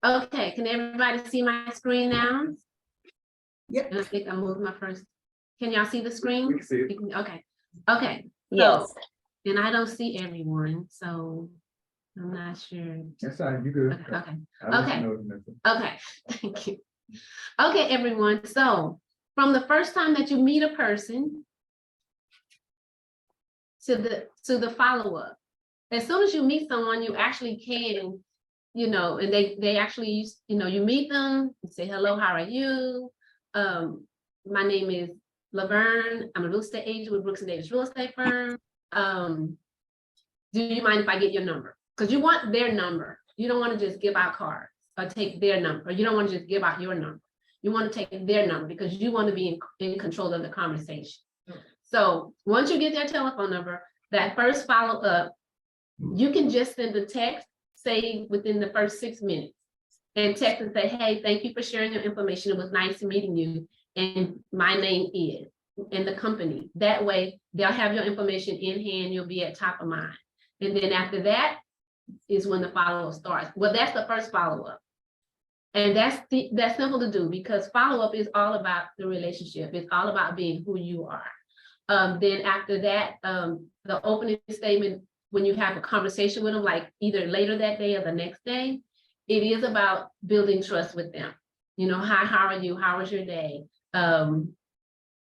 Okay, can everybody see my screen now? Yep. And I think I moved my first. Can y'all see the screen? We can see it. You can- Okay, okay. Yes. So, and I don't see everyone, so I'm not sure. That's fine, you good. Okay, okay, I Okay. know nothing. okay, thank you. Okay, everyone, so from the first time that you meet a person to the follow-up, as soon as you meet someone, you actually can, and they actually, you meet them, you say, hello, how are you? My name is Laverne. I'm a real estate agent with Brooks and Davis Real Estate Firm. Do you mind if I get your number? Because you want their number. You don't want to just give out cards or take their number. Or you don't want to just give out your number. You want to take their number because you want to be in control of the conversation. So once you get their telephone number, that first follow-up, you can just send a text, say within the first 6 minutes, and text and say, hey, thank you for sharing your information. It was nice meeting you. And my name is, and the company. That way, they'll have your information in hand. You'll be at top of mind. And then after that is when the follow-up starts. Well, that's the first follow-up. And that's simple to do because follow-up is all about the relationship. It's all about being who you are. Then after that, the opening statement, when you have a conversation with them, like either later that day or the next day, it is about building trust with them. Hi, how are you? How was your day?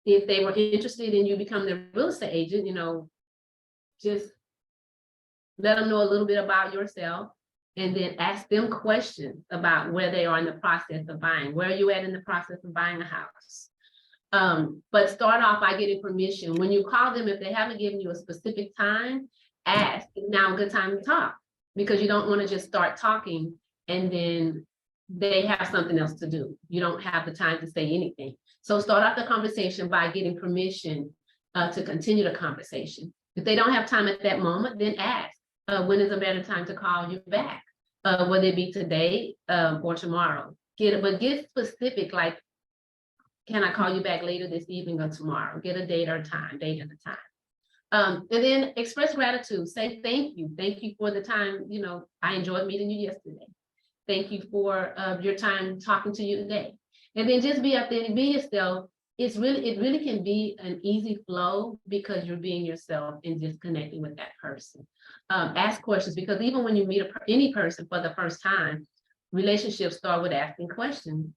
If they were interested in you becoming a real estate agent, just let them know a little bit about yourself and then ask them questions about where they are in the process of buying. Where are you at in the process of buying a house? But start off by getting permission. When you call them, if they haven't given you a specific time, ask, is now a good time to talk? Because you don't want to just start talking and then they have something else to do. You don't have the time to say anything. So start off the conversation by getting permission to continue the conversation. If they don't have time at that moment, then ask, when is a better time to call you back? Whether it be today or tomorrow. But get specific, like, can I call you back later this evening or tomorrow? Get a date or time, date and a time. And then express gratitude. Say thank you. Thank you for the time. I enjoyed meeting you yesterday. Thank you for your time talking to you today. And then just be authentic, be yourself. It really can be an easy flow because you're being yourself and just connecting with that person. Ask questions because even when you meet any person for the first time, relationships start with asking questions.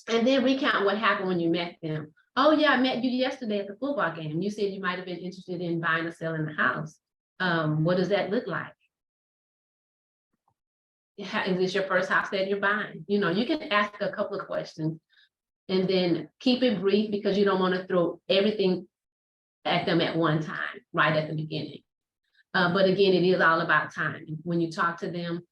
And then recount what happened when you met them. Oh yeah, I met you yesterday at the football game. You said you might have been interested in buying or selling the house. What does that look like? Is this your first house that you're buying? You can ask a couple of questions and then keep it brief because you don't want to throw everything at them at one time, right at the beginning. But again, it is all about time. When you talk to them,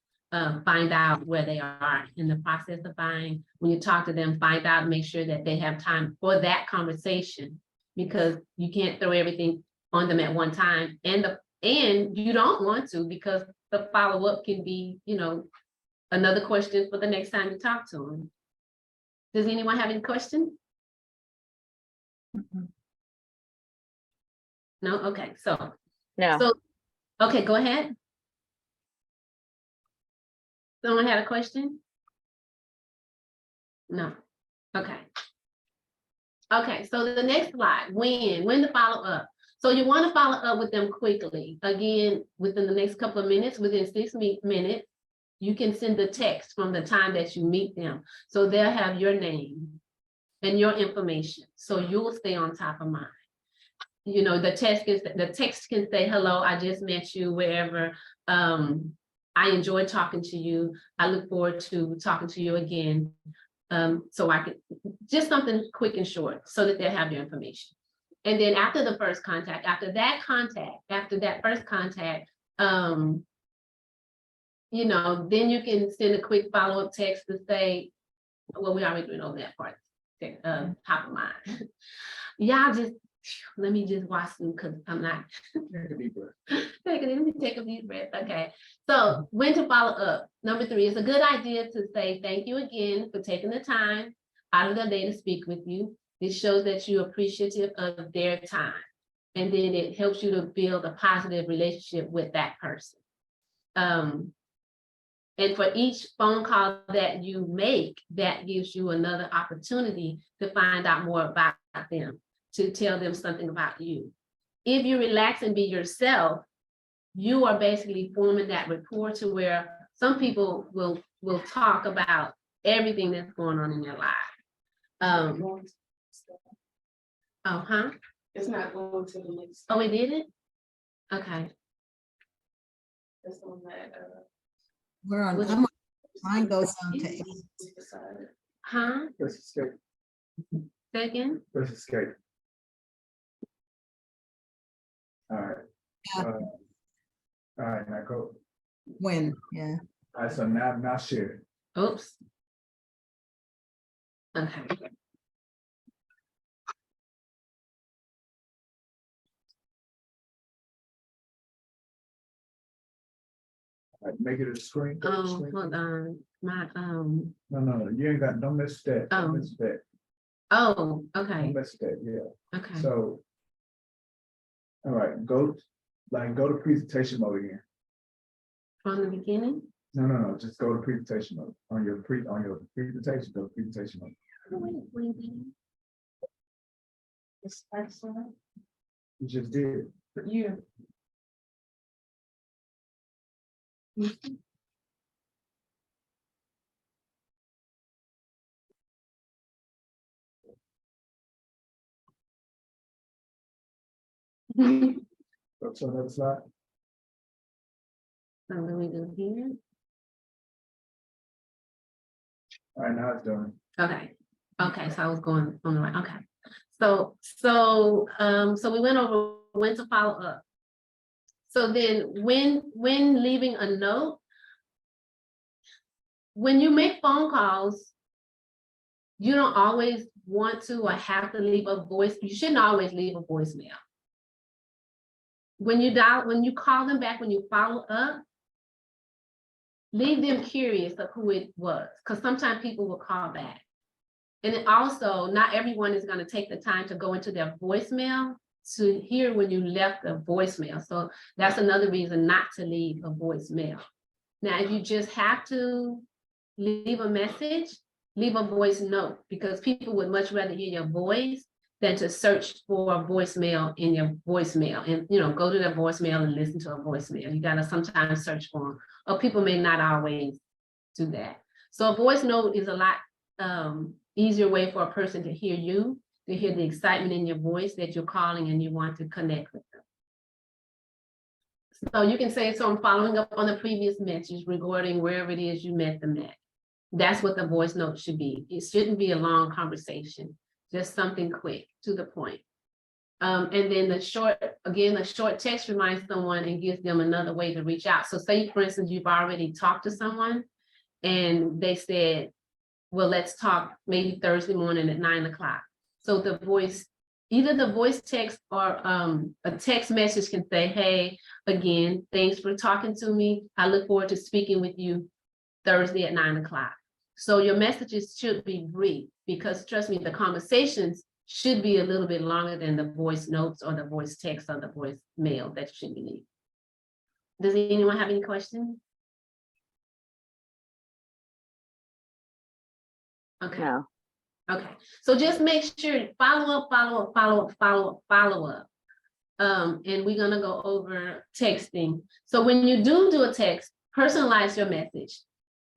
find out where they are in the process of buying. When you talk to them, find out, make sure that they have time for that conversation because you can't throw everything on them at one time. And you don't want to because the follow-up can be, another question for the next time you talk to them. Does anyone have any questions? No? Okay, No. Okay, go ahead. Someone had a question? No. Okay. Okay, so the next slide, when to follow up. So you want to follow up with them quickly. Again, within the next couple of minutes, within 6 minutes, you can send the text from the time that you meet them. So they'll have your name and your information. So you'll stay on top of mind. The text can say, hello, I just met you wherever. I enjoyed talking to you. I look forward to talking to you again. So I could just something quick and short so that they'll have your information. And then after the first contact, after that first contact, then you can send a quick follow-up text to say, well, we already went over that part, top of mind. Y'all just, let me just watch them because I'm not. Let me take a deep breath. Okay. So when to follow up? Number 3, it's a good idea to say thank you again for taking the time out of their day to speak with you. It shows that you're appreciative of their time. And then it helps you to build a positive relationship with that person. And for each phone call that you make, that gives you another opportunity to find out more about them, to tell them something about you. If you relax and be yourself, you are basically forming that rapport to where some people will talk about everything that's going on in your life. It's not going to the next. Oh, we did it? Okay. It's on that, We're on, Which- mine goes on to 8. Huh? Press escape. Say again? Press escape. All right. Yeah. All right, now go. When, yeah. All right, so now share. Oops. Okay. All right, make it a screen. Oh, hold on. My No, you ain't got, don't miss that. Oh. Don't miss that. oh, okay. Don't miss that, yeah. Okay. So. All right, go to presentation mode again. From the beginning? No, just go to presentation mode. On your presentation, go to presentation mode. Wait. It's excellent. You just did. You. Go to another slide. So what do we do here? All right, now it's done. Okay, so I was going on the right, okay. So we went over when to follow up. So then when leaving a note, when you make phone calls, you don't always want to or have to leave a voice, you shouldn't always leave a voicemail. When you call them back, when you follow up, leave them curious of who it was, because sometimes people will call back. And then also, not everyone is going to take the time to go into their voicemail to hear when you left a voicemail. So that's another reason not to leave a voicemail. Now, if you just have to leave a message, leave a voice note, because people would much rather hear your voice than to search for a voicemail in your voicemail and, go to their voicemail and listen to a voicemail. You got to sometimes search for them, or people may not always do that. So a voice note is a lot easier way for a person to hear you, to hear the excitement in your voice that you're calling and you want to connect with them. So you can say, so I'm following up on the previous message regarding wherever it is you met them at. That's what the voice note should be. It shouldn't be a long conversation, just something quick to the point. And then the short text reminds someone and gives them another way to reach out. So say, for instance, you've already talked to someone and they said, well, let's talk maybe Thursday morning at 9 o'clock. So either the voice text or a text message can say, hey, again, thanks for talking to me. I look forward to speaking with you Thursday at 9 o'clock. So your messages should be brief, because trust me, the conversations should be a little bit longer than the voice notes or the voice text or the voice mail that you should be leaving. Does anyone have any questions? Okay. No. Okay, so just make sure, follow up. And we're gonna go over texting. So when you do a text, personalize your message.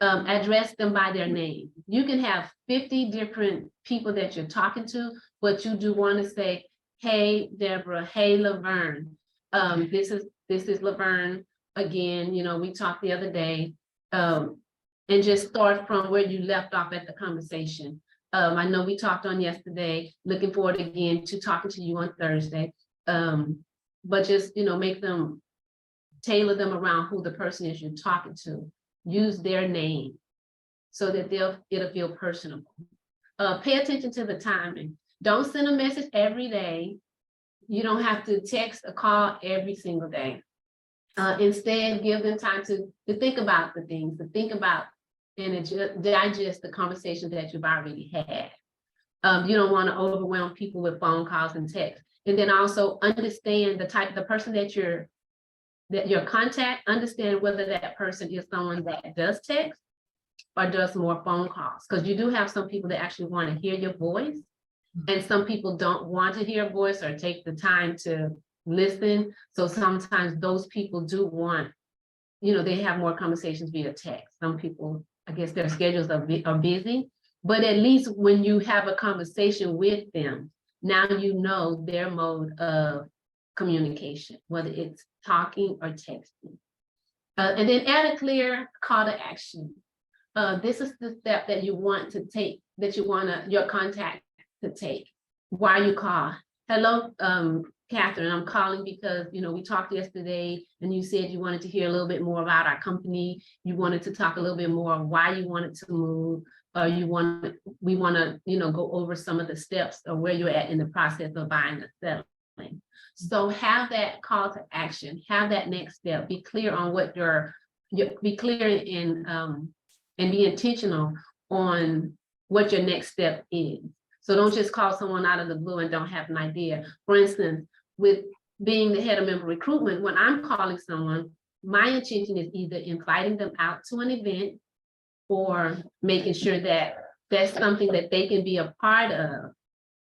Address them by their name. You can have 50 different people that you're talking to, but you do want to say, hey, Deborah, hey, Laverne. This is Laverne again, we talked the other day. And just start from where you left off at the conversation. I know we talked on yesterday, looking forward again to talking to you on Thursday. But just, make them, tailor them around who the person is you're talking to. Use their name so that it'll feel personable. Pay attention to the timing. Don't send a message every day. You don't have to text or call every single day. Instead, give them time to think about the things, and digest the conversation that you've already had. You don't want to overwhelm people with phone calls and texts. And then also understand the person that you're that your contact, understand whether that person is someone that does text or does more phone calls, because you do have some people that actually want to hear your voice. And some people don't want to hear a voice or take the time to listen. So sometimes those people do want, they have more conversations via text. Some people, I guess their schedules are busy, but at least when you have a conversation with them, now you know their mode of communication, whether it's talking or texting. And then add a clear call to action. This is the step that you want to take, that you want your contact to take. Why you call? Hello, Catherine, I'm calling because, we talked yesterday and you said you wanted to hear a little bit more about our company. You wanted to talk a little bit more on why you wanted to move, or we want to, go over some of the steps or where you're at in the process of buying or selling. So have that call to action, have that next step, be clear on what be clear and be intentional on what your next step is. So don't just call someone out of the blue and don't have an idea. For instance, with being the head of member recruitment, when I'm calling someone, my intention is either inviting them out to an event or making sure that that's something that they can be a part of,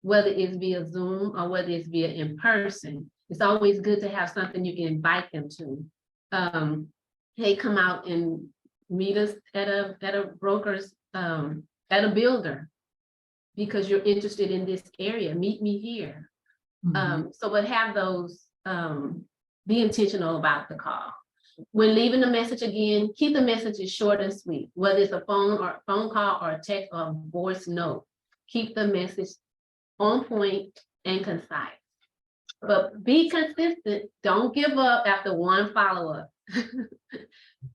whether it's via Zoom or whether it's via in person. It's always good to have something you can invite them to. Hey, come out and meet us at a broker's, at a builder, because you're interested in this area, meet me here. But have those, be intentional about the call. When leaving the message, again, keep the messages short and sweet, whether it's a phone call or a text or a voice note. Keep the message on point and concise. But be consistent. Don't give up after one follow-up.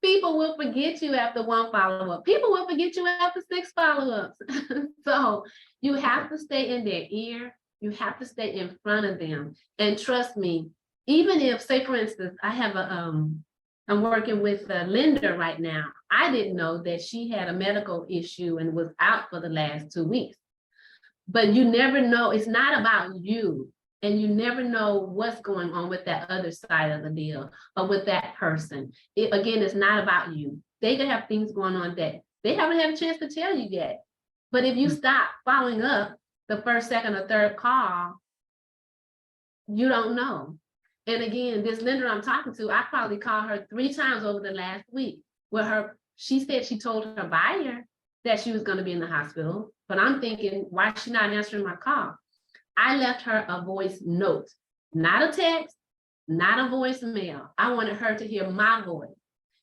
People will forget you after one follow-up. People will forget you after 6 follow-ups. So you have to stay in their ear. You have to stay in front of them. And trust me, even if, say for instance, I have I'm working with a lender right now. I didn't know that she had a medical issue and was out for the last 2 weeks. But you never know. It's not about you. And you never know what's going on with that other side of the deal or with that person. Again, it's not about you. They could have things going on that they haven't had a chance to tell you yet. But if you stop following up the first, second, or third call, you don't know. And again, this lender I'm talking to, I probably called her 3 times over the last week. She said she told her buyer that she was going to be in the hospital. But I'm thinking, why is she not answering my call? I left her a voice note, not a text, not a voicemail. I wanted her to hear my voice,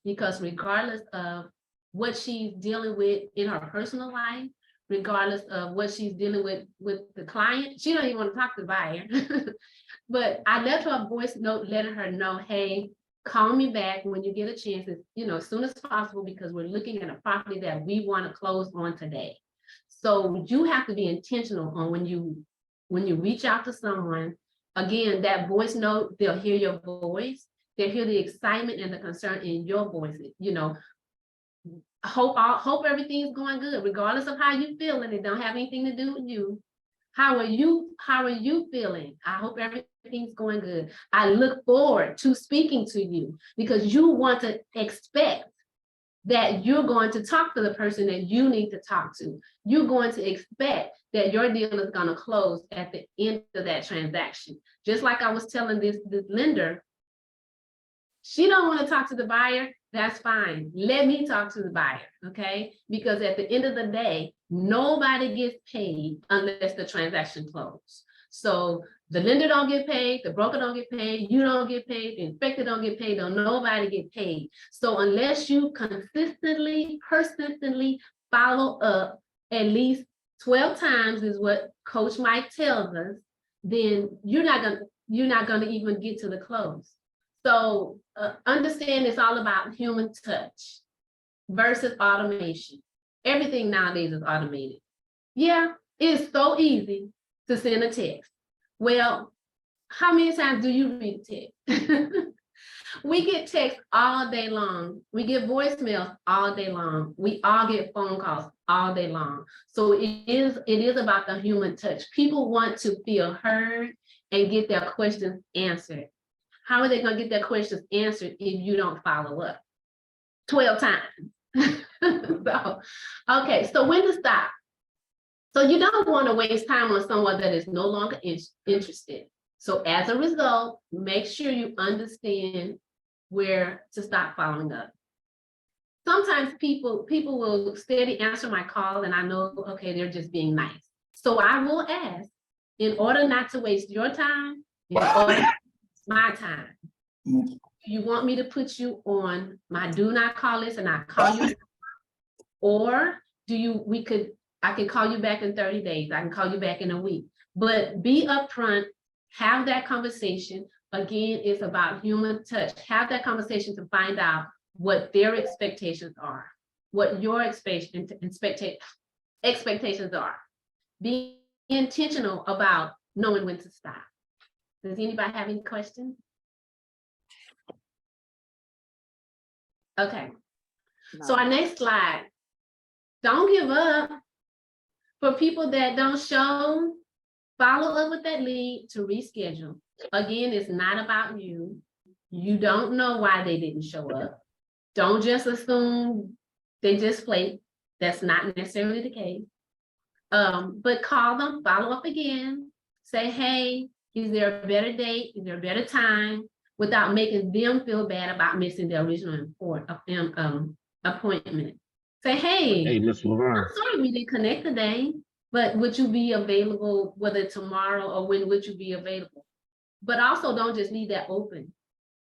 because regardless of what she's dealing with in her personal life, regardless of what she's dealing with the client, she don't even want to talk to the buyer. But I left her a voice note letting her know, hey, call me back when you get a chance, as soon as possible, because we're looking at a property that we want to close on today. So you have to be intentional on when you reach out to someone. Again, that voice note, they'll hear your voice. They'll hear the excitement and the concern in your voice. Hope everything's going good, regardless of how you feel, and it don't have anything to do with you. How are you feeling? I hope everything's going good. I look forward to speaking to you, because you want to expect that you're going to talk to the person that you need to talk to. You're going to expect that your deal is going to close at the end of that transaction. Just like I was telling this lender, she don't want to talk to the buyer. That's fine. Let me talk to the buyer, okay? Because at the end of the day, nobody gets paid unless the transaction closes. So the lender don't get paid, the broker don't get paid, you don't get paid, the inspector don't get paid, don't nobody get paid. So unless you persistently follow up at least 12 times is what Coach Mike tells us, then you're not gonna even get to the close. So understand it's all about human touch versus automation. Everything nowadays is automated. Yeah, it's so easy to send a text. Well, how many times do you read text? We get texts all day long. We get voicemails all day long. We all get phone calls all day long. So it is about the human touch. People want to feel heard and get their questions answered. How are they gonna get their questions answered if you don't follow up 12 times? So, okay, so when to stop? So you don't want to waste time on someone that is no longer interested. So as a result, make sure you understand where to stop following up. Sometimes people will steady answer my call and I know, okay, they're just being nice. So I will ask, in order not to waste your time, in order to waste my time, you want me to put you on my do not call list and I call you, or I can call you back in 30 days. I can call you back in a week, but be upfront, have that conversation. Again, it's about human touch. Have that conversation to find out what their expectations are, what your expectations are. Be intentional about knowing when to stop. Does anybody have any questions? Okay, so our next slide. Don't give up. For people that don't show, follow up with that lead to reschedule. Again, it's not about you. You don't know why they didn't show up. Don't just assume they just played. That's not necessarily the case. But call them, follow up again, say, hey, is there a better date? Is there a better time? Without making them feel bad about missing the original appointment. Say, hey, Ms. Laverne. I'm sorry we didn't connect today, but would you be available, whether tomorrow or when would you be available? But also don't just leave that open.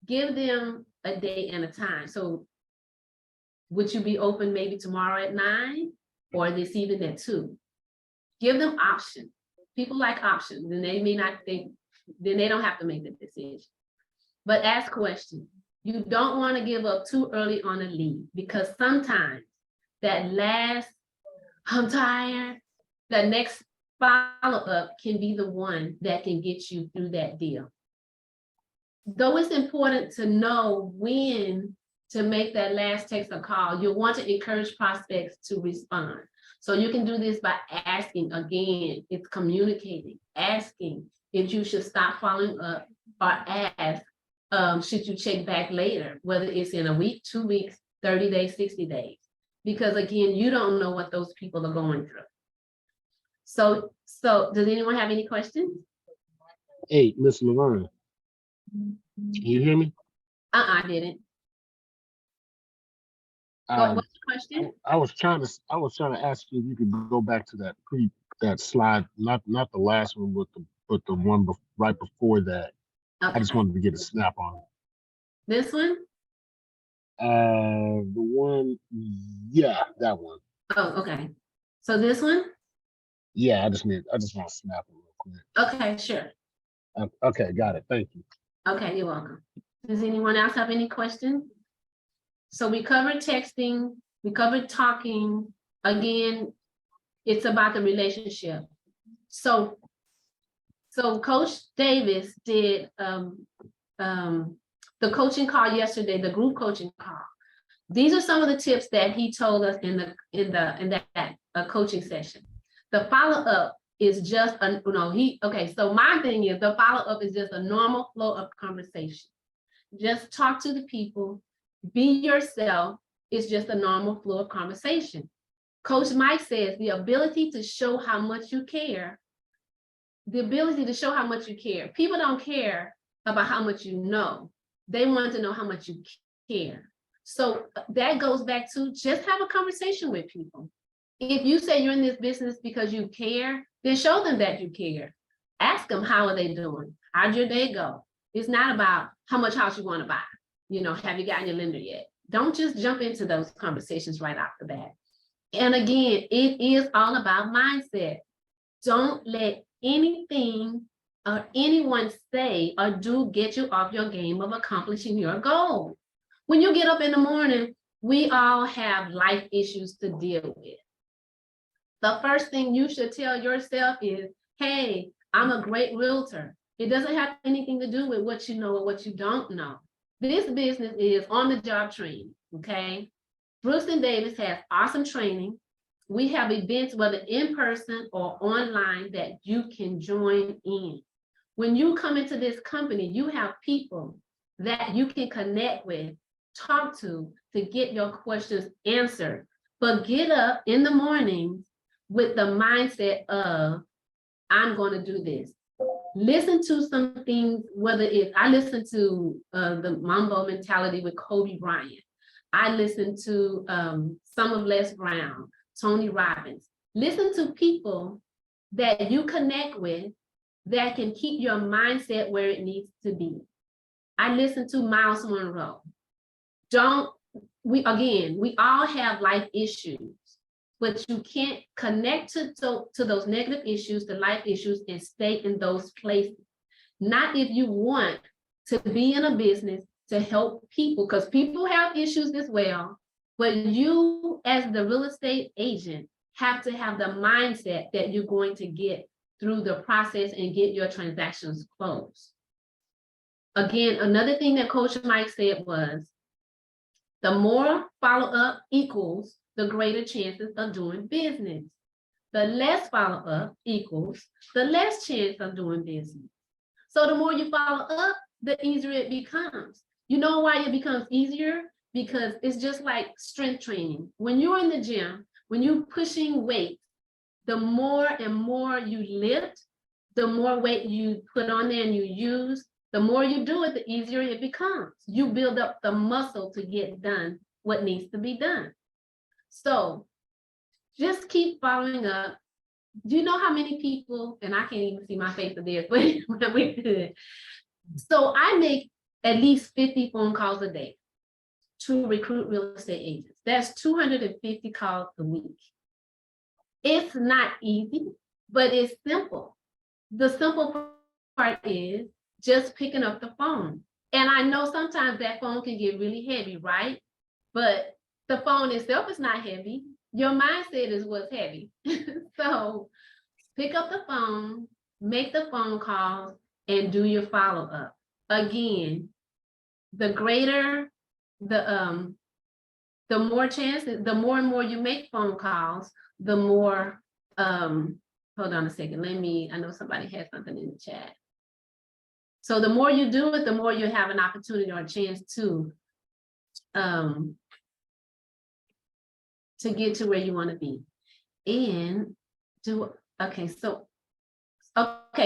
Give them a day and a time. So would you be open maybe tomorrow at 9 or this evening at 2? Give them options. People like options, and they may not think, then they don't have to make the decision. But ask questions. You don't want to give up too early on a lead, because sometimes that last, I'm tired, the next follow-up can be the one that can get you through that deal. Though it's important to know when to make that last text or call, you'll want to encourage prospects to respond. So you can do this by asking, again, it's communicating, asking if you should stop following up, or ask, should you check back later, whether it's in a week, 2 weeks, 30 days, 60 days. Because again, you don't know what those people are going through. So does anyone have any questions? Hey, Miss Laverne, can you hear me? I didn't. What's the question? I was trying to ask you if you could go back to that slide, not the last one, but the one right before that. Okay. I just wanted to get a snap on it. This one? The one, yeah, that one. Oh, okay. So this one? Yeah, I just want to snap it real quick. Okay, sure. Okay, got it. Thank you. Okay, you're welcome. Does anyone else have any questions? So we covered texting, we covered talking. Again, it's about the relationship. So Coach Davis did the coaching call yesterday, the group coaching call. These are some of the tips that he told us in that coaching session. The follow-up is just so my thing is the follow-up is just a normal flow of conversation. Just talk to the people, be yourself. It's just a normal flow of conversation. Coach Mike says the ability to show how much you care. The ability to show how much you care. People don't care about how much you know. They want to know how much you care. So that goes back to just have a conversation with people. If you say you're in this business because you care, then show them that you care. Ask them, how are they doing? How'd your day go? It's not about how much house you want to buy. Have you gotten your lender yet? Don't just jump into those conversations right off the bat. And again, it is all about mindset. Don't let anything or anyone say or do get you off your game of accomplishing your goal. When you get up in the morning, we all have life issues to deal with. The first thing you should tell yourself is, hey, I'm a great realtor. It doesn't have anything to do with what you know or what you don't know. This business is on-the-job training, okay? Bruce and Davis has awesome training. We have events, whether in person or online, that you can join in. When you come into this company, you have people that you can connect with, talk to get your questions answered. But get up in the morning with the mindset of, I'm going to do this. Listen to some things, whether it's, I listen to the Mambo Mentality with Kobe Bryant. I listen to some of Les Brown, Tony Robbins. Listen to people that you connect with that can keep your mindset where it needs to be. I listen to Miles Monroe. We all have life issues, but you can't connect to those negative issues, the life issues, and stay in those places. Not if you want to be in a business to help people, because people have issues as well, but you as the real estate agent have to have the mindset that you're going to get through the process and get your transactions closed. Again, another thing that Coach Mike said was, the more follow-up equals the greater chances of doing business. The less follow-up equals the less chance of doing business. So the more you follow up, the easier it becomes. You know why it becomes easier? Because it's just like strength training. When you're in the gym, when you're pushing weight, the more and more you lift, the more weight you put on there and you use, the more you do it, the easier it becomes. You build up the muscle to get done what needs to be done. So just keep following up. Do you know how many people, and I can't even see my face of this, but we could. So I make at least 50 phone calls a day to recruit real estate agents. That's 250 calls a week. It's not easy, but it's simple. The simple part is just picking up the phone. And I know sometimes that phone can get really heavy, right? But the phone itself is not heavy. Your mindset is what's heavy. So pick up the phone, make the phone calls, and do your follow-up. Again, the greater the more chances, the more and more you make phone calls, the more, hold on a second, I know somebody had something in the chat. So the more you do it, the more you have an opportunity or a chance to get to where you want to be. And okay,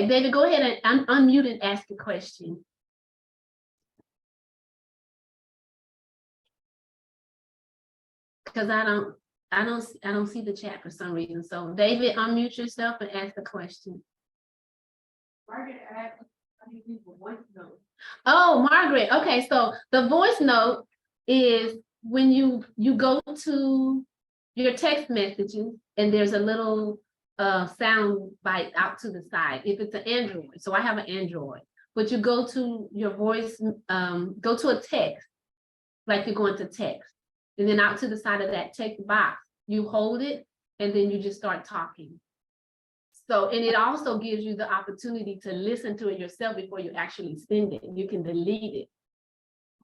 David, go ahead and unmute and ask a question. Because I don't see the chat for some reason. So David, unmute yourself and ask the question. Margaret asked, how do you leave a voice note? Oh, Margaret. Okay, so the voice note is when you go to your text messages and there's a little sound bite out to the side. If it's an Android, so I have an Android, but you go to your voice, go to a text, like you're going to text. And then out to the side of that text box, you hold it and then you just start talking. So, and it also gives you the opportunity to listen to it yourself before you actually send it. You can delete it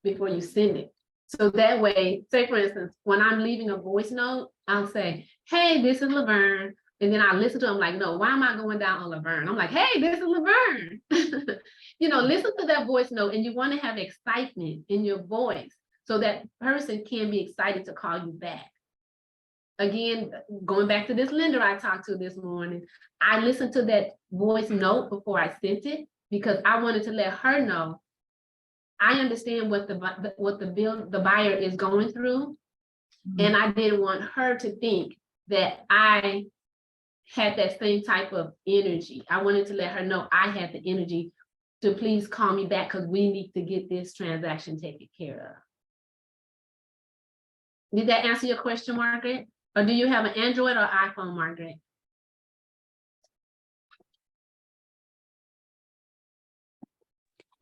before you send it. So that way, say for instance, when I'm leaving a voice note, I'll say, hey, this is Laverne. And then I listen to them like, no, why am I going down on Laverne? I'm like, hey, this is Laverne. Listen to that voice note, and you want to have excitement in your voice so that person can be excited to call you back. Again, going back to this lender I talked to this morning, I listened to that voice note before I sent it because I wanted to let her know I understand what the buyer is going through, and I didn't want her to think that I had that same type of energy. I wanted to let her know I had the energy to please call me back because we need to get this transaction taken care of. Did that answer your question, Margaret? Or do you have an Android or iPhone, Margaret?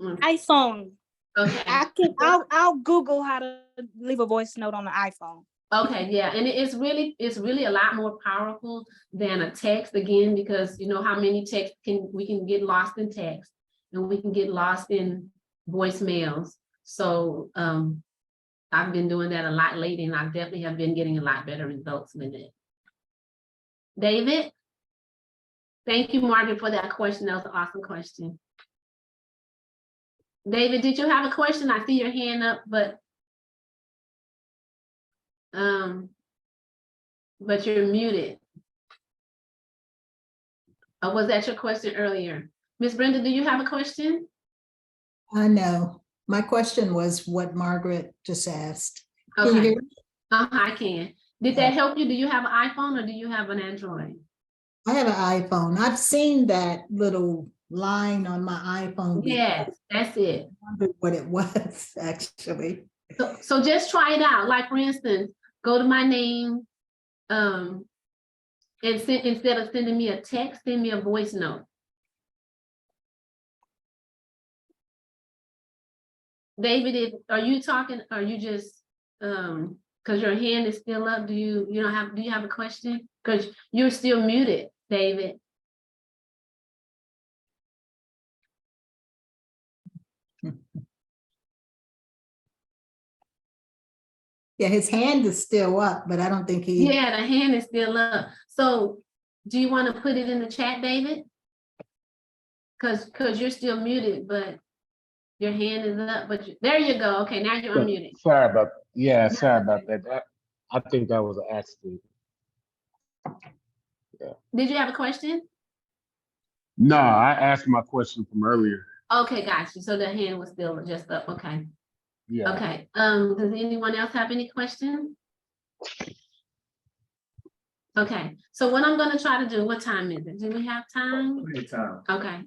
iPhone. Okay. I'll Google how to leave a voice note on the iPhone. Okay, yeah, and it's really a lot more powerful than a text, again, because you know how many texts we can get lost in text and we can get lost in voicemails. So I've been doing that a lot lately, and I definitely have been getting a lot better results with it. David? Thank you, Margaret, for that question. That was an awesome question. David, did you have a question? I see your hand up, but you're muted. Or was that your question earlier? Miss Brenda, do you have a question? I know. My question was what Margaret just asked. Can you Okay, hear me? I can. Did that help you? Do you have an iPhone or do you have an Android? I have an iPhone. I've seen that little line on my iPhone. before. Yes, that's it. I wondered what it was, actually. So just try it out. Like for instance, go to my name, and instead of sending me a text, send me a voice note. David, are you talking? Are you just because your hand is still up? Do you have a question? Because you're still muted, David. Yeah, his hand is still up, but I don't think he. Yeah, the hand is still up. So do you want to put it in the chat, David? Because you're still muted, but your hand is up. But there you go. Okay, now you're unmuted. Sorry about that. I think that was an accident. Did you have a question? No, I asked my question from earlier. Okay, got you. So the hand was still just up. Okay. Yeah. Okay. Does anyone else have any questions? Okay. So what I'm gonna try to do, what time is it? Do we have time? Plenty of time. Okay.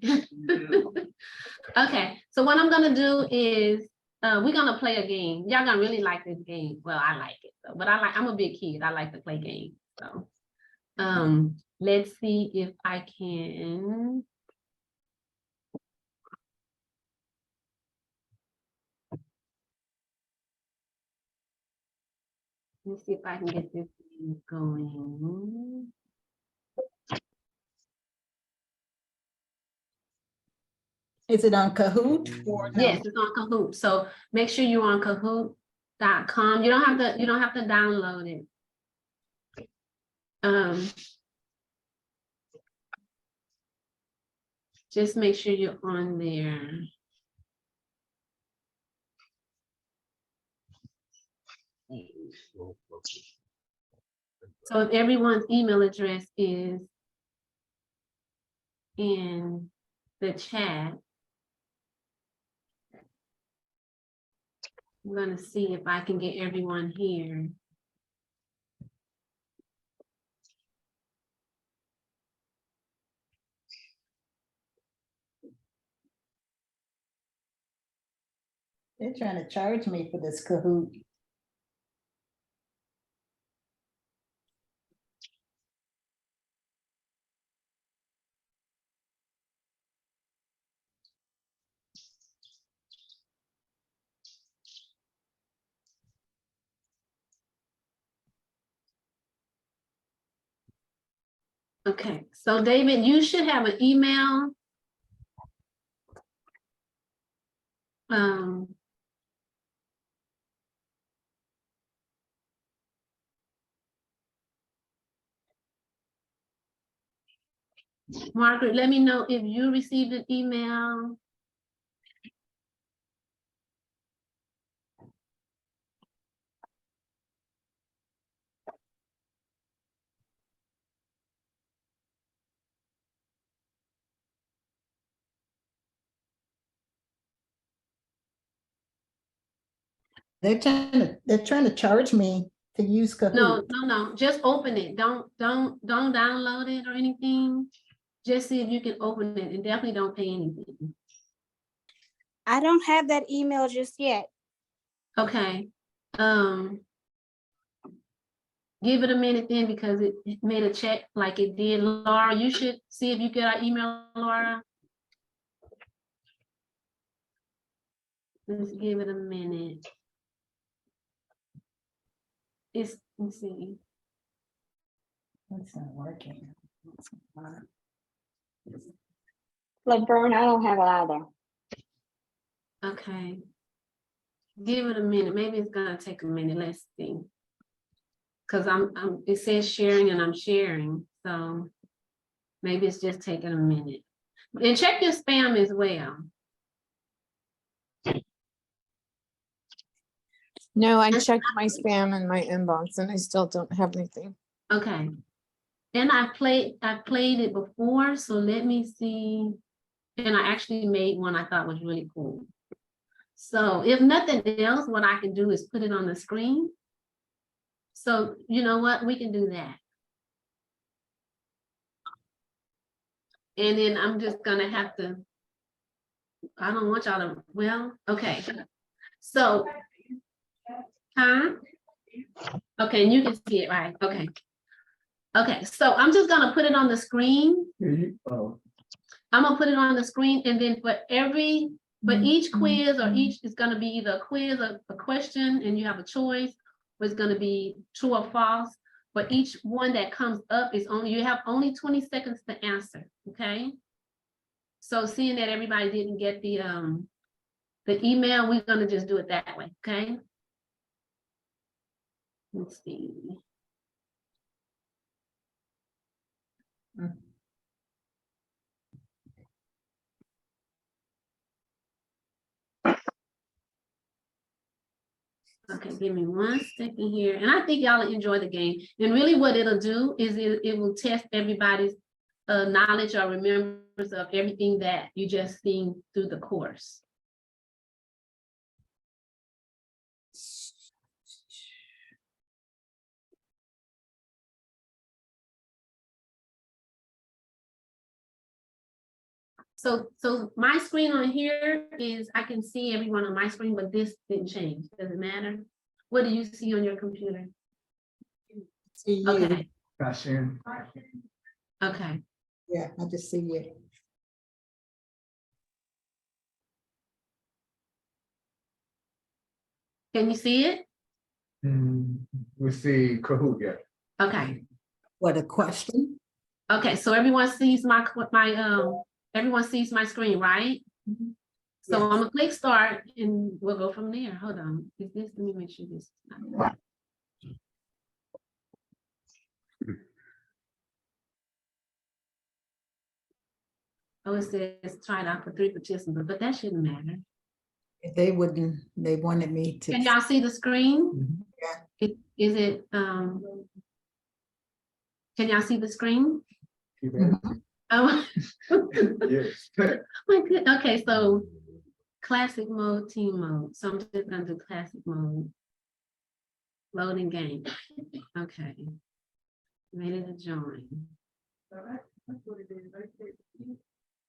Okay. So what I'm gonna do is we're gonna play a game. Y'all gonna really like this game. Well, I like it, so, but I'm a big kid. I like to play games. So let's see if I can. Let's see if I can get this thing going. Is it on Kahoot or no? Yes, it's on Kahoot. So make sure you're on Kahoot.com. You don't have to download it. Just make sure you're on there. So if everyone's email address is in the chat, I'm gonna see if I can get everyone here. They're trying to charge me for this Kahoot. Okay, so David, you should have an email. Margaret, let me know if you received an email. They're trying to charge me to use Kahoot. No, just open it. Don't download it or anything. Just see if you can open it, and definitely don't pay anything. I don't have that email just yet. Okay. Give it a minute then, because it made a check like it did. Laura, you should see if you get our email, Laura. Let's give it a minute. Let's see. It's not working. Laverne, I don't have it either. Okay. Give it a minute. Maybe it's gonna take a minute. Let's see. Because it says sharing and I'm sharing. So maybe it's just taking a minute. And check your spam as well. No, I checked my spam and my inbox and I still don't have anything. Okay. And I played it before, so let me see. And I actually made one I thought was really cool. So if nothing else, what I can do is put it on the screen. So you know what, we can do that. And then I'm just gonna have to, I don't want y'all to, well, okay. So, huh? Okay, and you can see it, right? Okay. Okay, so I'm just gonna put it on the screen. Oh, I'm gonna put it on the screen, and then for each quiz, or each is gonna be either a quiz or a question, and you have a choice, or it's gonna be true or false. But each one that comes up is only, you have only 20 seconds to answer, okay? So seeing that everybody didn't get the email, we're gonna just do it that way, okay? Let's see. Okay, give me 1 second here. And I think y'all will enjoy the game. And really what it'll do is it will test everybody's knowledge or remembrance of everything that you just seen through the course. So my screen on here is, I can see everyone on my screen, but this didn't change. Does it matter? What do you see on your computer? See you. Okay, Fashion. okay. Yeah, I just see you. Can you see it? We see Kahoot, yeah. Okay. What a question. Okay, so everyone sees everyone sees my screen, right? So I'm gonna click start and we'll go from there. Hold on. Is this, let me make sure this is not. Oh, it says try it out for 3 participants, but that shouldn't matter. They wouldn't, they wanted me to. Can y'all see the screen? Is it, can y'all see the screen? Oh. Yes. My good. Okay, so classic mode, team mode. So I'm just gonna do classic mode. Loading game. Okay. Ready to join.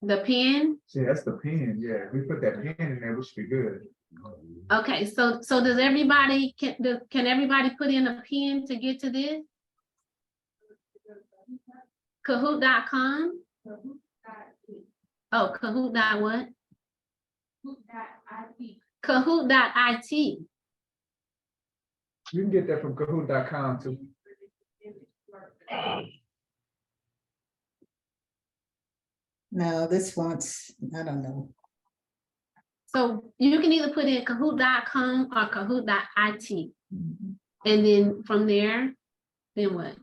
The pin. See, that's the pen, yeah. If we put that pen in there, we should be good. Okay, so does everybody, can everybody put in a pin to get to this? Kahoot.com. Oh, Kahoot dot what? Kahoot.it. You can get that from Kahoot.com too. No, this wants, I don't know. So you can either put in Kahoot.com or Kahoot.it. And then from there, then what?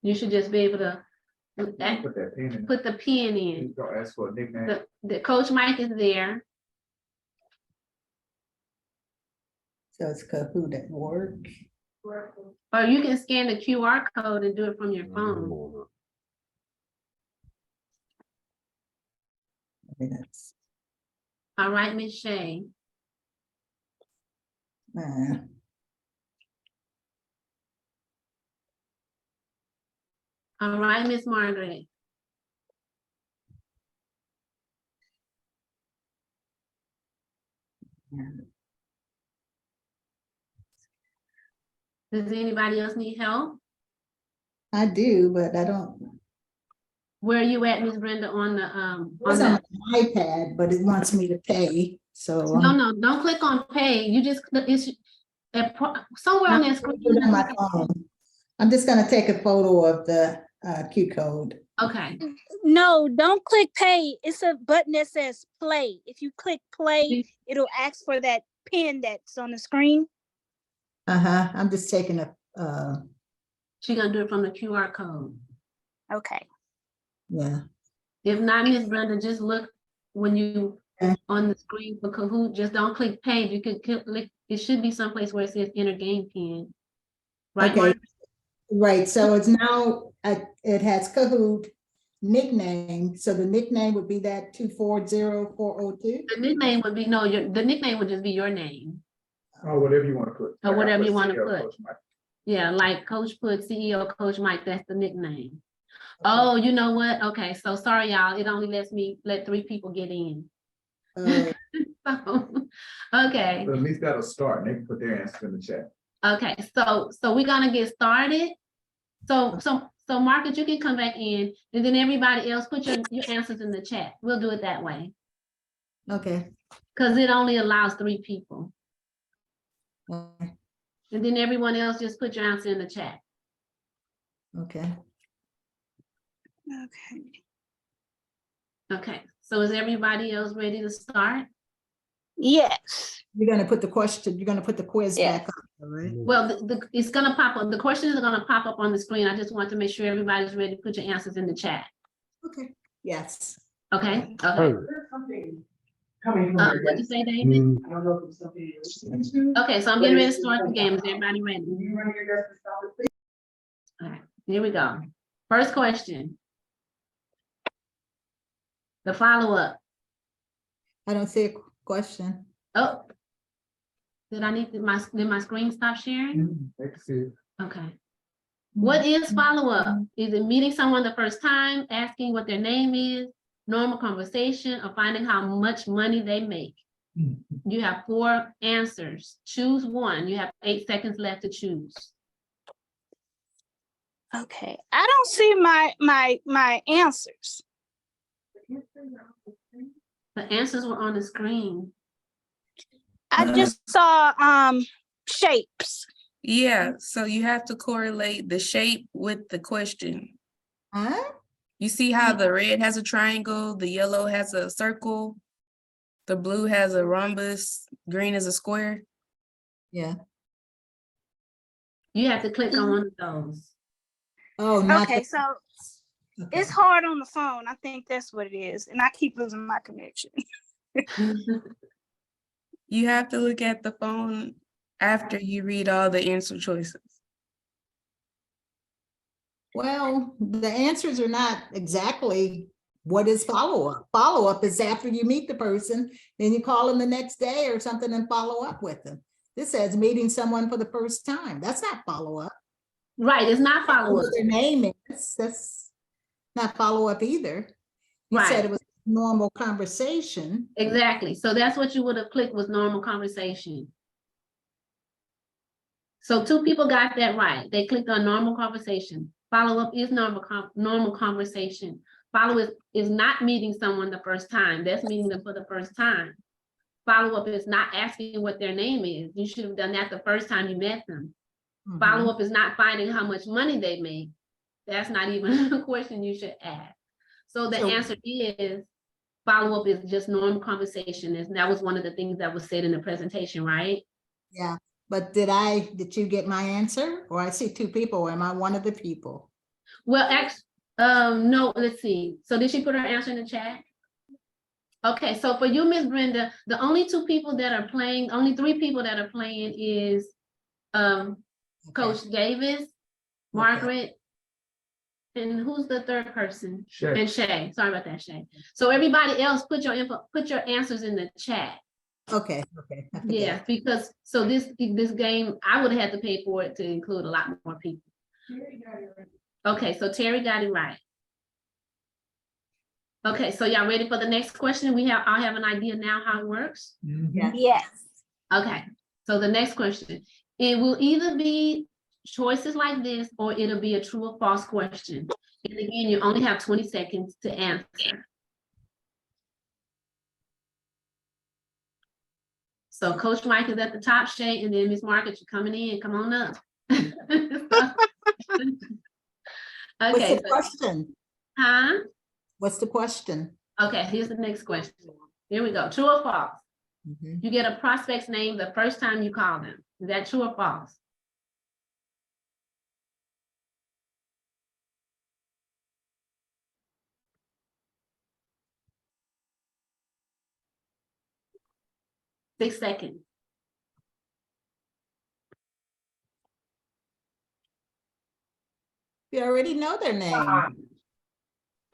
You should just be able to Put that pen in. put the pin in. He's gonna ask for a nickname. The Coach Mike is there. So it's Kahoot at work. Or you can scan the QR code and do it from your phone. That's, All right, Miss Shay. All right, Miss Margaret. Does anybody else need help? I do, but I don't. Where are you at, Miss Brenda, on the It's on my iPad, but it wants me to pay. So No, don't click on pay. You just, it's somewhere on that screen. on my phone. I'm just gonna take a photo of the Q code. Okay. No, don't click pay. It's a button that says play. If you click play, it'll ask for that pin that's on the screen. I'm just taking a She's gonna do it from the QR code. Okay. yeah. If not, Miss Brenda, just look when you Okay. on the screen for Kahoot, just don't click pay. You can click, it should be someplace where it says enter game pin. Right, Okay, Mark? right, so it's now, it has Kahoot nickname, so the nickname would be that 240402. The nickname would be, no, the nickname would just be your name. Or whatever you want to put. Or whatever you wanna CEO, put. Coach Mike. Yeah, like Coach put CEO, Coach Mike, that's the nickname. Oh, you know what? Okay, so sorry, y'all. It only lets me let 3 people get in. Oh, Okay, But at least that'll start, and they can put their answers in the chat. okay, so we're gonna get started. So Marcus, you can come back in, and then everybody else put your answers in the chat. We'll do it that way, okay. because it only allows 3 people. Okay. And then everyone else just put your answer in the chat. Okay. Okay. Okay, so is everybody else ready to start? Yes. You're gonna put the question, you're gonna put the quiz back up, all right? Well, it's gonna pop up. The questions are gonna pop up on the screen. I just want to make sure everybody's ready to put your answers in the chat. Okay, yes. Okay, Hey, okay. There's something coming from What'd your you desk. say, David? mm, I don't know if it's something. you're- Okay, so I'm getting ready to start the game. Is everybody ready? Can you run your desk and stop it, please? All right, here we go. First question. The follow-up. I don't see a question. Oh. Did my screen stop sharing? They can see it. Okay. What is follow-up? Is it meeting someone the first time, asking what their name is, normal conversation, or finding how much money they make? You have 4 answers. Choose one. You have 8 seconds left to choose. Okay. I don't see my answers. The answers were on the screen. I just saw shapes. Yeah, so you have to correlate the shape with the question. Huh? You see how the red has a triangle, the yellow has a circle, the blue has a rhombus, green is a square. Yeah. You have to click on one of those. Oh, not. Okay, the- so okay. it's hard on the phone. I think that's what it is. And I keep losing my connection. You have to look at the phone after you read all the answer choices. Well, the answers are not exactly what is follow-up. Follow-up is after you meet the person, then you call them the next day or something and follow up with them. This says meeting someone for the first time. That's not follow-up. Right, it's not follow-up. What their name is, that's not follow-up either. You Right. said it was normal conversation. Exactly. So that's what you would have clicked was normal conversation. So 2 people got that right. They clicked on normal conversation. Follow-up is normal conversation. Follow-up is not meeting someone the first time. That's meeting them for the first time. Follow-up is not asking what their name is. You should have done that the first time you met them. Mhm. Follow-up is not finding how much money they make. That's not even a question you should ask. So the So- answer is, follow-up is just normal conversation. And that was one of the things that was said in the presentation, right? Yeah, but did you get my answer? Or I see 2 people, am I one of the people? Well, no, let's see. So did she put her answer in the chat? Okay, so for you, Miss Brenda, the only 2 people that are playing, only 3 people that are playing is Coach Davis, Margaret, and who's the 3rd person? Shay. And Shay. Sorry about that, Shay. So everybody else, put your answers in the chat. Okay, okay. I forget. Yeah, because so this game, I would have had to pay for it to include a lot more people. Okay, so Terry got it right. Okay, so y'all ready for the next question? I'll have an idea now how it works. Yeah. Yes. Okay, so the next question, it will either be choices like this, or it'll be a true or false question. And again, you only have 20 seconds to answer. So Coach Mike is at the top, Shay, and then Miss Margaret, you're coming in, come on up. What's Okay, the question? huh? What's the question? Okay, here's the next question. Here we go, true or false? Mhm. You get a prospect's name the first time you call them. Is that true or false? Six seconds. You already know their name.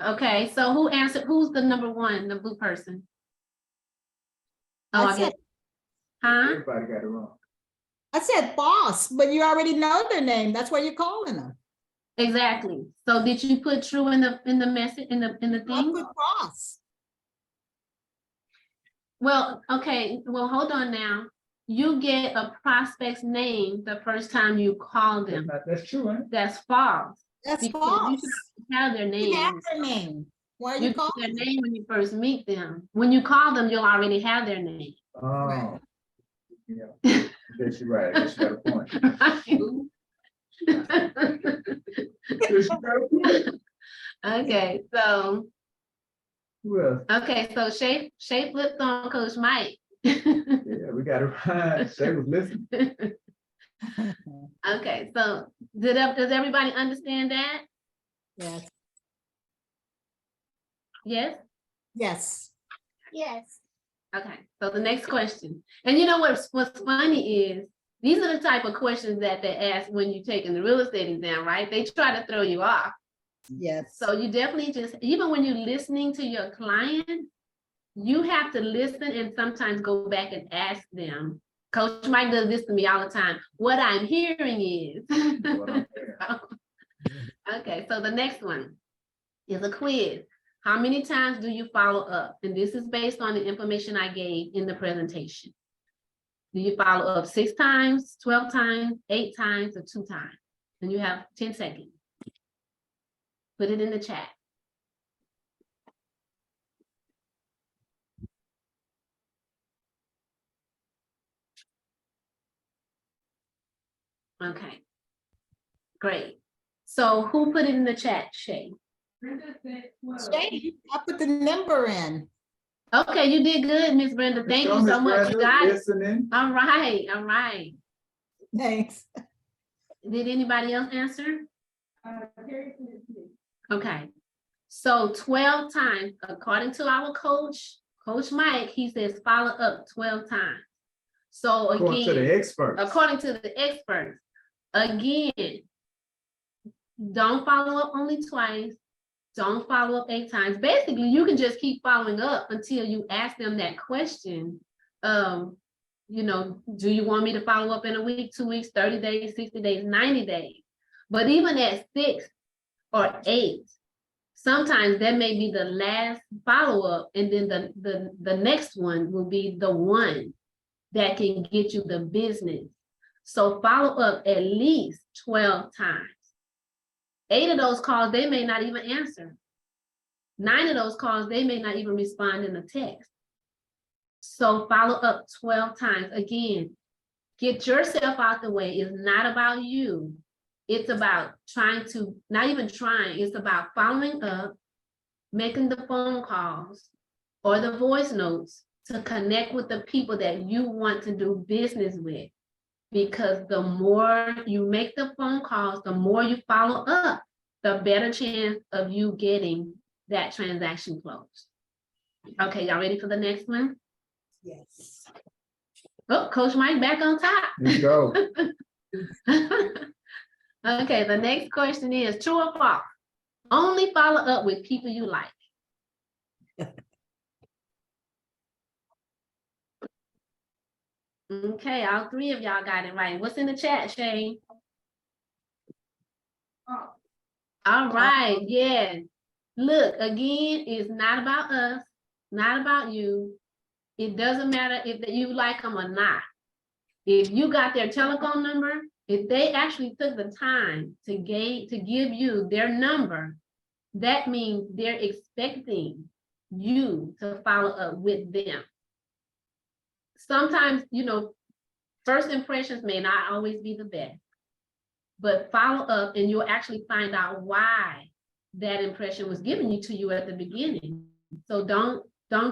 Okay, so who answered, who's the number one, the blue person? Oh, I I said, get, huh? Everybody got it wrong. I said boss, but you already know their name. That's why you're calling them. Exactly. So did you put true in the message, in the I thing? put boss. Well, okay, well, hold on now. You get a prospect's name the first time you call them. That's true, ain't it? That's false. That's Because boss. you should have their You have name. their name. Why are You you get calling their them? name when you first meet them. When you call them, you'll already have their name. Oh. Yeah, I guess you're right. I guess you got a point. I guess you got a point. Okay, so, Who else? okay, so Shay flipped on Coach Mike. Yeah, we got it right. Shay was listening. Okay, so does everybody understand that? Yes. Yes? Yes. Yes. Okay, so the next question. And you know what's funny is, these are the type of questions that they ask when you're taking the real estate exam, right? They try to throw you off. Yes. So you definitely just, even when you're listening to your client, you have to listen and sometimes go back and ask them. Coach Mike does this to me all the time. What I'm hearing is. What I'm hearing. Okay, so the next one is a quiz. How many times do you follow up? And this is based on the information I gave in the presentation. Do you follow up 6 times, 12 times, 8 times, or 2 times? And you have 10 seconds. Put it in the chat. Okay, great. So who put it in the chat, Shay? Brenda said 12. Shay, I put the number in. Okay, you did good, Miss Brenda. Thank you so much. You got it. Listening. All right, all right. Thanks. Did anybody else answer? Terry said 6. Okay, so 12 times, according to our coach, Coach Mike, he says follow up 12 times. So According to the again, experts. according to the experts, again, don't follow up only twice. Don't follow up 8 times. Basically, you can just keep following up until you ask them that question. You know, do you want me to follow up in a week, 2 weeks, 30 days, 60 days, 90 days? But even at 6 or 8, sometimes that may be the last follow-up, and then the next one will be the one that can get you the business. So follow up at least 12 times. 8 of those calls, they may not even answer. 9 of those calls, they may not even respond in a text. So follow up 12 times. Again, get yourself out the way. It's not about you. It's about trying to, not even trying, it's about following up, making the phone calls or the voice notes to connect with the people that you want to do business with. Because the more you make the phone calls, the more you follow up, the better chance of you getting that transaction closed. Okay, y'all ready for the next one? Yes. Oh, Coach Mike back on top. Let's go. Okay, the next question is true or false? Only follow up with people you like. Okay, all 3 of y'all got it right. What's in the chat, Shay? Oh. All right, yeah. Look, again, it's not about us, not about you. It doesn't matter if you like them or not. If you got their telephone number, if they actually took the time to give you their number, that means they're expecting you to follow up with them. Sometimes, you know, first impressions may not always be the best, but follow up and you'll actually find out why that impression was given to you at the beginning. So don't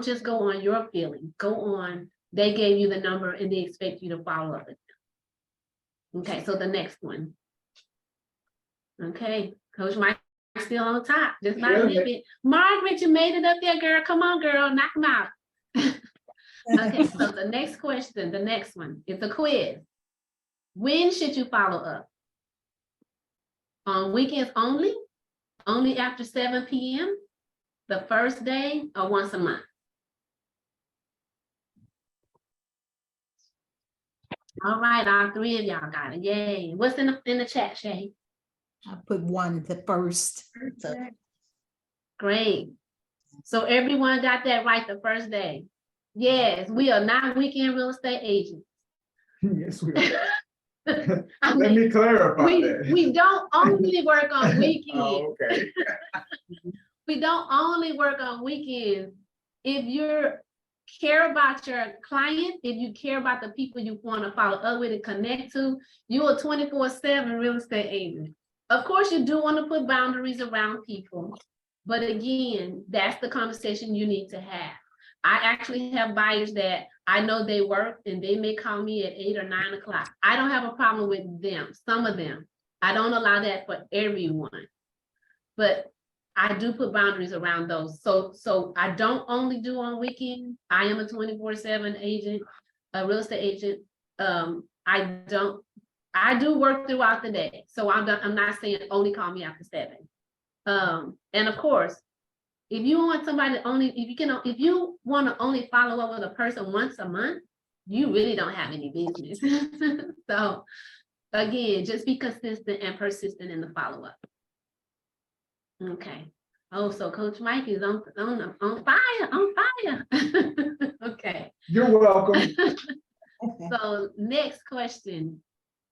just go on your feelings. Go on, they gave you the number and they expect you to follow up with them. Okay, so the next one. Okay, Coach Mike still on top, just by a little bit. Margaret, you made it up there, girl. Come on, girl, knock them out. Okay, so the next question, the next one, it's a quiz. When should you follow up? On weekends only after 7 p.m., the first day, or once a month. All right, all three of y'all got it. Yay. What's in the chat, Shay? I put one the first. So, Great. So everyone got that right the first day. Yes, we are not weekend real estate agents. Yes, we are. I Let mean, me clarify that. we don't only work on weekends. Oh, okay. We don't only work on weekends. If you care about your client, if you care about the people you want to follow up with and connect to, you're a 24/7 real estate agent. Of course, you do want to put boundaries around people. But again, that's the conversation you need to have. I actually have buyers that I know they work and they may call me at 8 or 9 o'clock. I don't have a problem with them, some of them. I don't allow that for everyone. But I do put boundaries around those. So I don't only do on weekends. I am a 24/7 agent, a real estate agent. I do work throughout the day. So I'm not saying only call me after 7. And of course, if you want somebody if you want to only follow up with a person once a month, you really don't have any business. So again, just be consistent and persistent in the follow-up. Okay. Oh, so Coach Mike is on fire. Okay. You're welcome. So next question.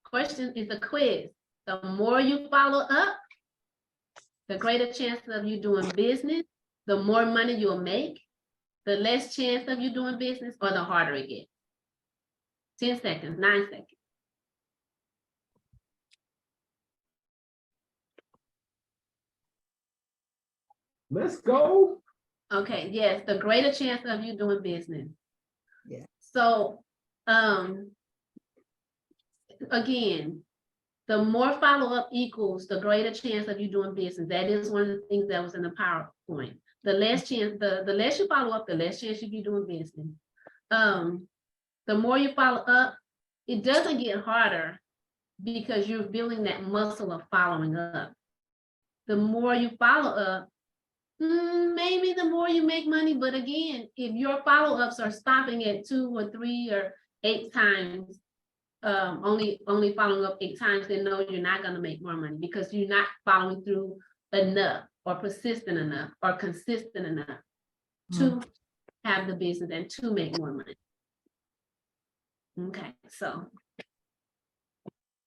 Question is a quiz. The more you follow up, the greater chance of you doing business, the more money you'll make, the less chance of you doing business, or the harder it gets. 10 seconds, 9 seconds. Let's go. Okay, yes, the greater chance of you doing business. Yeah. So, again, the more follow-up equals the greater chance of you doing business. That is one of the things that was in the PowerPoint. The less chance, the less you follow up, the less chance you be doing business. The more you follow up, it doesn't get harder because you're building that muscle of following up. The more you follow up, maybe the more you make money. But again, if your follow-ups are stopping at 2 or 3 or 8 times, only following up 8 times, then no, you're not going to make more money because you're not following through enough or persistent enough or consistent enough to have the business and to make more money. Okay, so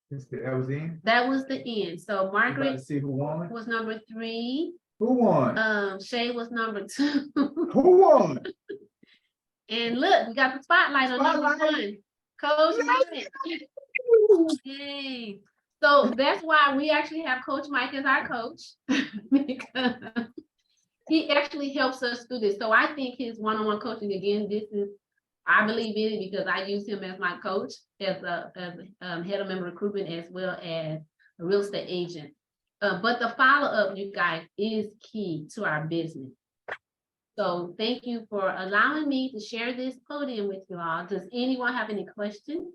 That was the end. that was the end. So Margaret See who won? was number 3. Who won? Shay was number 2. Who won? And look, we got the spotlight on number Spotlight. 1. Coach Mike. Yay. So that's why we actually have Coach Mike as our coach because he actually helps us through this. So I think his one-on-one coaching, again, I believe in it because I use him as my coach, as a head of member recruitment, as well as a real estate agent. But the follow-up, you guys, is key to our business. So thank you for allowing me to share this podium with you all. Does anyone have any questions?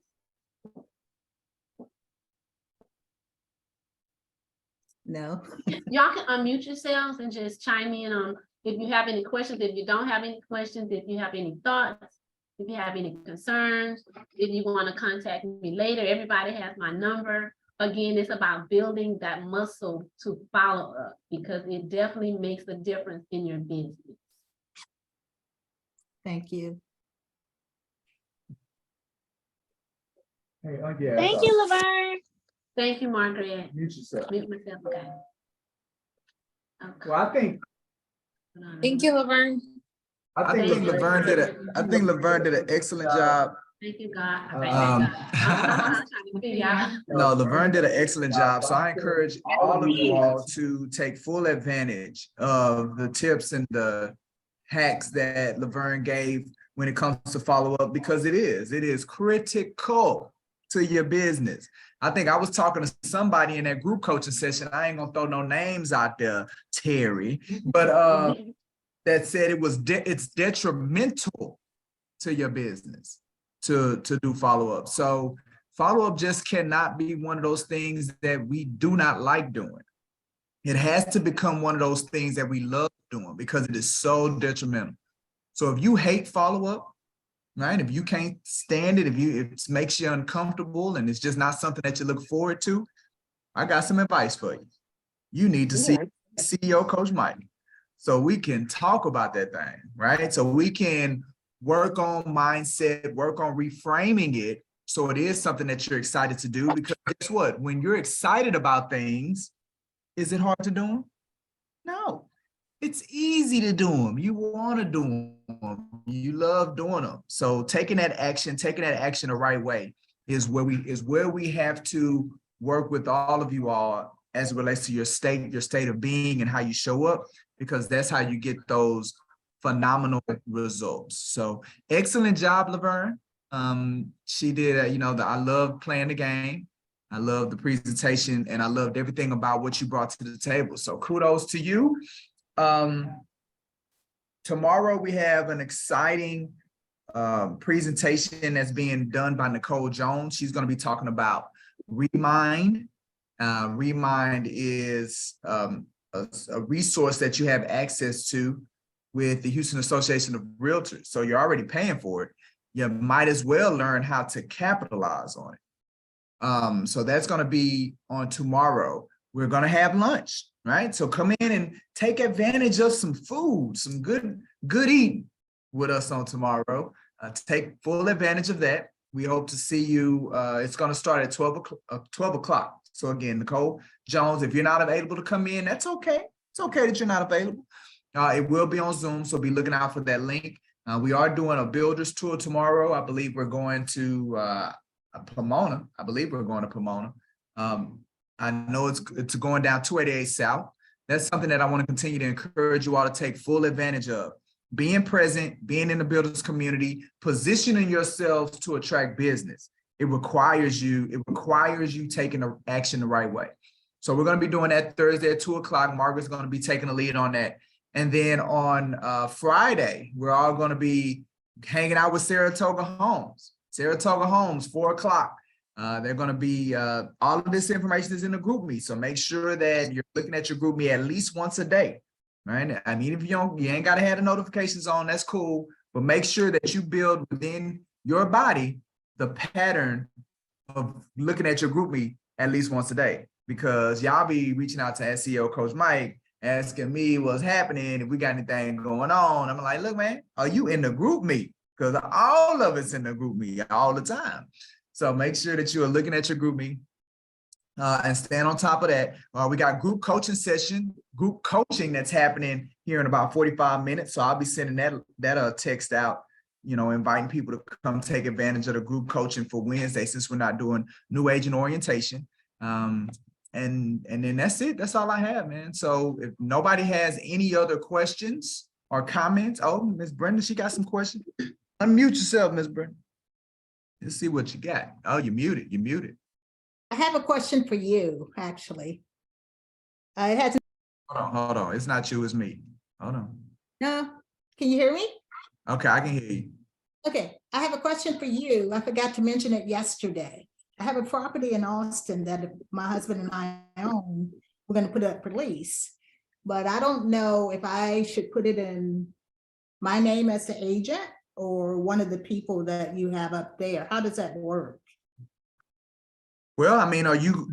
No. Y'all can unmute yourselves and just chime in on if you have any questions, if you don't have any questions, if you have any thoughts, if you have any concerns, if you want to contact me later. Everybody has my number. Again, it's about building that muscle to follow up because it definitely makes a difference in your business. Thank you. Hey, yeah, Thank you, Laverne. Thank you, Margaret. Mute yourself. Mute myself, okay. Okay. Well, I think Thank you, Laverne. Thank you. Laverne did an excellent job. Thank you, God. Um, I'm trying to figure out. No, Laverne did an excellent job. So I encourage all of you all to take full advantage of the tips and the hacks that Laverne gave when it comes to follow up, because it is critical to your business. I think I was talking to somebody in that group coaching session. I ain't gonna throw no names out there, Terry, but that said it's detrimental to your business to do follow up. So follow-up just cannot be one of those things that we do not like doing. It has to become one of those things that we love doing because it is so detrimental. So if you hate follow-up, right? If you can't stand it, if it makes you uncomfortable and it's just not something that you look forward to, I got some advice for you. You need to see CEO Coach Mike so we can talk about that thing, right? So we can work on mindset, work on reframing it so it is something that you're excited to do, because guess what? When you're excited about things, is it hard to do them? No, it's easy to do them. You want to do them. You love doing them. So taking that action the right way is where we have to work with all of you all as it relates to your state of being and how you show up, because that's how you get those phenomenal results. So excellent job, Laverne. She did, I love playing the game. I love the presentation and I loved everything about what you brought to the table. So kudos to you. Tomorrow we have an exciting presentation that's being done by Nicole Jones. She's going to be talking about Remind. Remind is a resource that you have access to with the Houston Association of Realtors. So you're already paying for it. You might as well learn how to capitalize on it. So that's going to be on tomorrow. We're going to have lunch, right? So come in and take advantage of some food, some good eating with us on tomorrow. Take full advantage of that. We hope to see you. It's going to start at 12 o'clock. So again, Nicole Jones, if you're not available to come in, that's okay. It's okay that you're not available. It will be on Zoom, so be looking out for that link. We are doing a builder's tour tomorrow. I believe we're going to Pomona. I know it's going down 288 South. That's something that I want to continue to encourage you all to take full advantage of. Being present, being in the builders community, positioning yourselves to attract business. It requires you taking the action the right way. So we're going to be doing that Thursday at 2 o'clock. Margaret's going to be taking the lead on that. And then on Friday, we're all going to be hanging out with Saratoga Homes. 4 o'clock. They're going to be, all of this information is in the group meet. So make sure that you're looking at your group meet at least once a day, right? I mean, if you ain't got to have the notifications on, that's cool. But make sure that you build within your body the pattern of looking at your group meet at least once a day, because y'all be reaching out to SEO Coach Mike, asking me what's happening, if we got anything going on. I'm like, look, man, are you in the group meet? Because all of us in the group meet all the time. So make sure that you are looking at your group meet and stand on top of that. We got group coaching that's happening here in about 45 minutes. So I'll be sending that text out, inviting people to come take advantage of the group coaching for Wednesday, since we're not doing new agent orientation. And then that's it. That's all I have, man. So if nobody has any other questions or comments, Miss Brenda, she got some questions. Unmute yourself, Miss Brenda. Let's see what you got. Oh, you're muted. I have a question for you, actually. It has. Hold on. It's not you, it's me. Hold on. No, can you hear me? Okay, I can hear you. Okay, I have a question for you. I forgot to mention it yesterday. I have a property in Austin that my husband and I own. We're going to put it up for lease, but I don't know if I should put it in my name as the agent or one of the people that you have up there. How does that work? Well, I mean,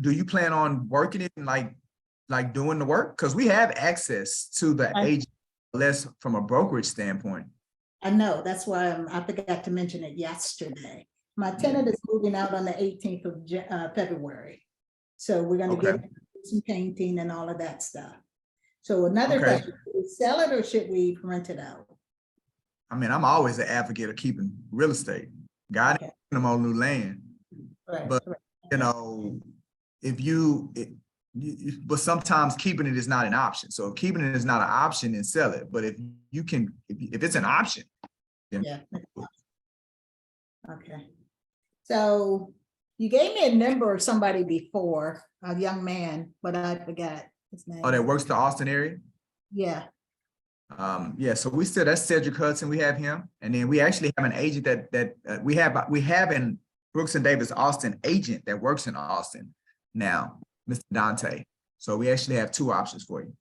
do you plan on working it and like doing the work? Because we have access to the agent, less from a brokerage standpoint. I know, that's why I forgot to mention it yesterday. My tenant is moving out on the 18th of February. So we're going to get some painting and all of that stuff. So another question, should we sell it or should we rent it out? I mean, I'm always an advocate of keeping real estate. God ain't them on new land. Right, but, but sometimes keeping it is not an option. So if keeping it is not an option, then sell it. But if it's an option. Then okay. So you gave me a number of somebody before, a young man, but I forgot his name. Oh, that works the Austin area? Yeah. So that's Cedric Hudson. We have him, and then we actually have an agent that we have an Brooks and Davis Austin agent that works in Austin now, Mr. Dante. So we actually have two options for you.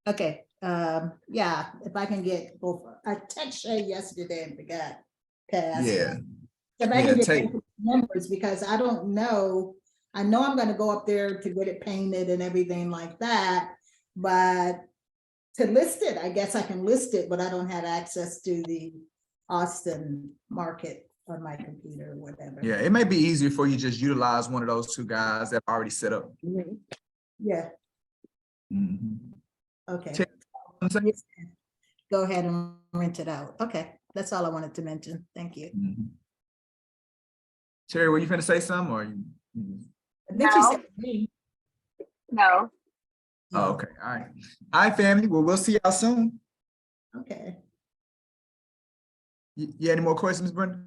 Okay, yeah, if I can get both, I texted Shay yesterday and forgot. Cass. Yeah. If I Yeah, can get take- both numbers, because I don't know, I know I'm gonna go up there to get it painted and everything like that, but to list it, I guess I can list it, but I don't have access to the Austin market on my computer or whatever. Yeah, it may be easier for you to just utilize one of those two guys that are already set up. Yeah, Mhm. okay. Take- Go ahead and rent it out. Okay, that's all I wanted to mention. Thank you. Mhm. Terry, were you finna say something or you? I think you No. said me. No, Oh, okay, all right. All right, family. Well, we'll see y'all soon. Okay, You any more questions, Brenda?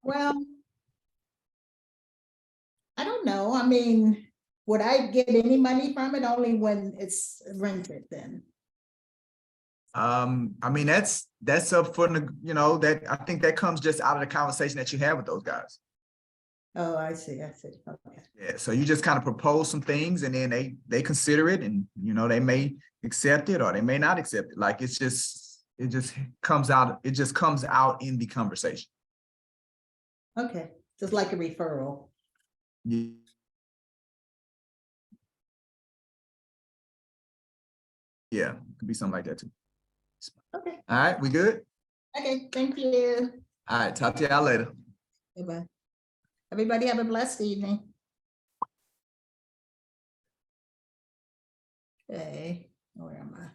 well, I don't know. I mean, would I get any money from it? Only when it's rented then? I mean, that's up for, that, I think that comes just out of the conversation that you have with those guys. Oh, I see, okay. Yeah, so you just kind of propose some things and then they consider it and, they may accept it or they may not accept it. Like, it just comes out in the conversation. Okay, just like a referral. Yeah. Yeah, could be something like that too. Okay, All right, we good? okay, thank you. All right, talk to y'all later. Bye-bye. Everybody have a blessed evening. Okay, where am I?